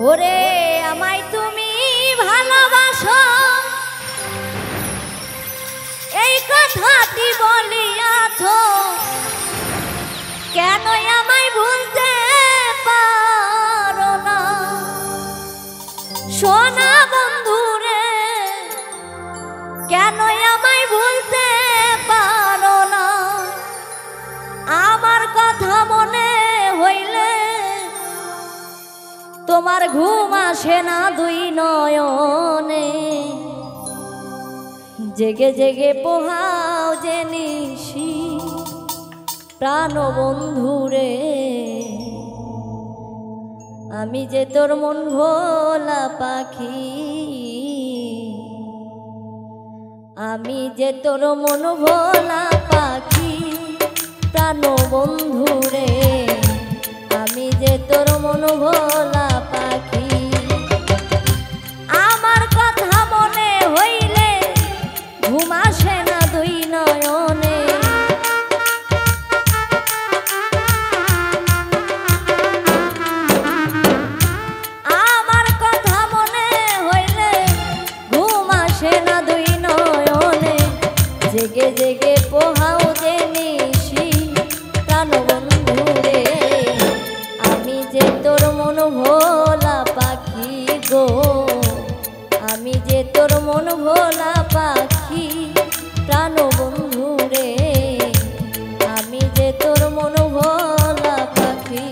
ওরে আমায় তুমি ভালোবাসো এই কথাটি বলিয়াছ, কেন আমায় ভুলতে পারো না? সোনা বন্ধুরে কেন আমায় ভুলতে পারো না? আমার কথা মনে হইলে তোমার ঘুম আসে না দুই নয়নে, জেগে জেগে পোহাও যে নিশি প্রাণ বন্ধুরে। আমি যে তোর মন ভোলা পাখি, আমি যে তোর মন ভোলা পাখি প্রাণ বন্ধুরে। আমি যে তোর মন ভোলা পাখি, আমার কথা মনে হইলে ঘুম আসে না দুই নয়নে। আমার কথা মনে হইলে ঘুম আসে না দুই নয়নে, জেগে জেগে পোহাও যে নিশি প্রাণ বন্ধুরে। আমি যে তোর মন ভোলা পাখি গো, আমি যে তোর মন ভোলা পাখি প্রাণ বন্ধুরে। আমি যে তোর মন ভোলা পাখি।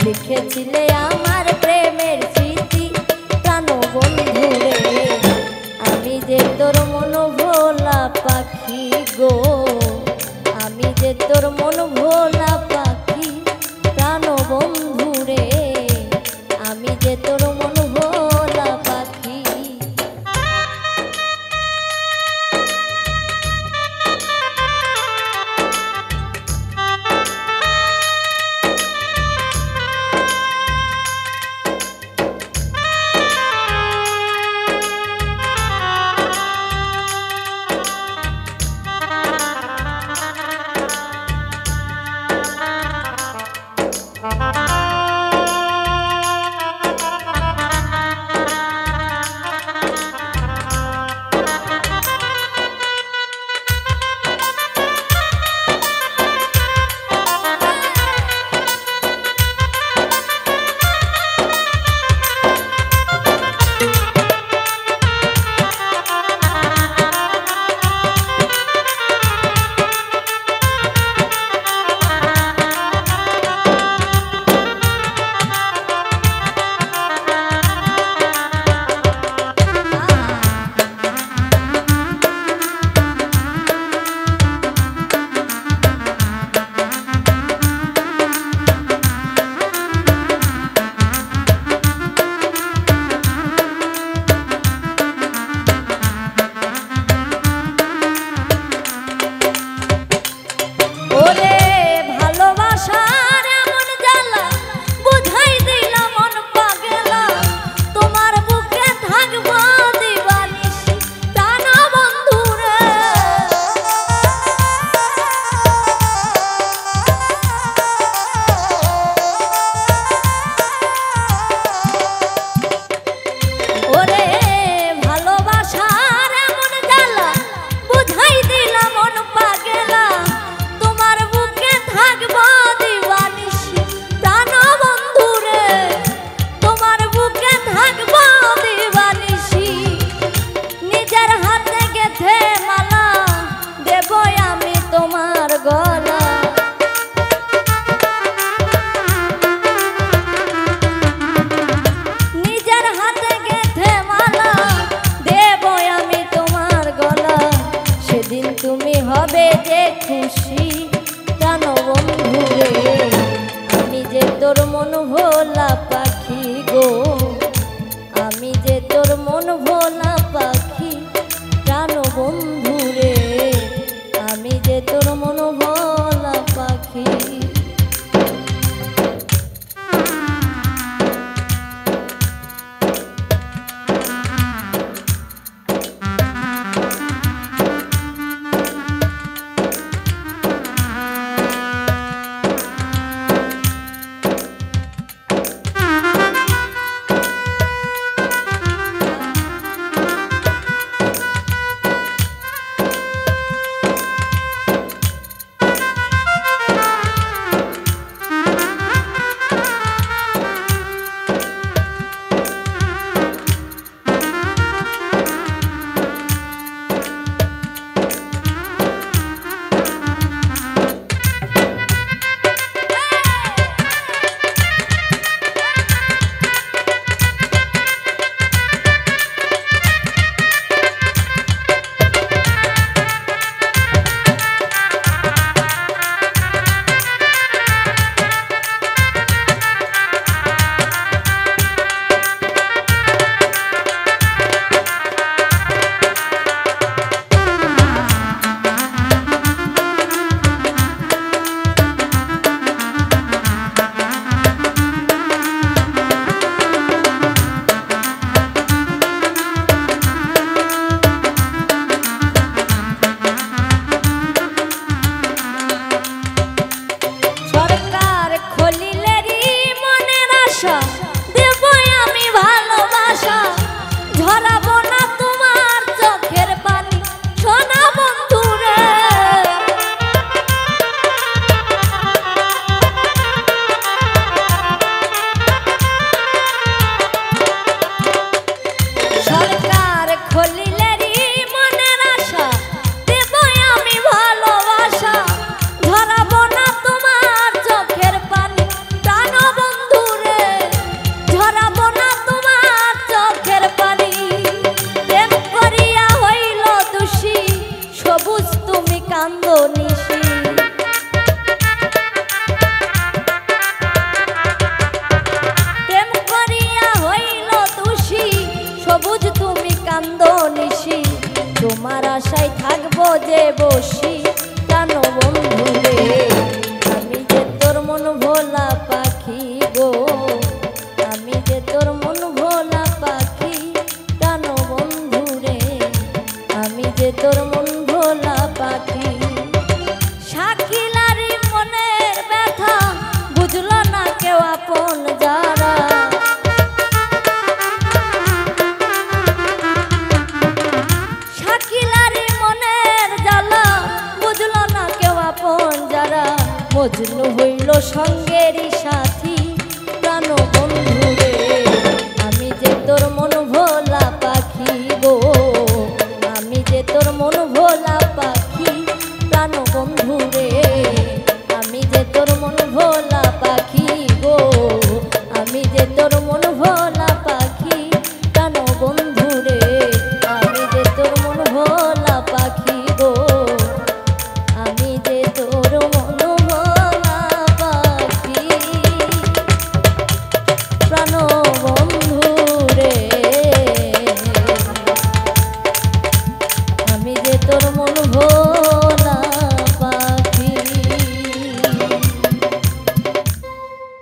লিখেছিলে আমার প্রেমের স্মৃতি প্রাণ বন্ধুরে। আমি যে তোর মন ভোলা পাখি গো, আমি যে তোর মন ভোলা পাখি প্রাণ বন্ধুরে। আমি যে তোর মন ভোলা পাখি। তুমি হবে যে খুশি প্রাণ বন্ধু রে, আমি যে তোর মন ভোলা পাখি গো, আমি যে তোর মন ভোলা পাখি প্রাণ বন্ধু রে, আমি যে তোর মন ভোলা পাখি। তোমার আশায় থাকবো যে বসি প্রাণ বন্ধু রে, আমি যে তোর মন ভোলা পাখি গো, আমি যে তোর মন ভোলা পাখি প্রাণ বন্ধু রে, আমি যে তোর মন ভোলা পাখি। শাকিলারি মনের ব্যথা বুঝলো না কেউ আপন যারা, মজনু হইল সঙ্গেরই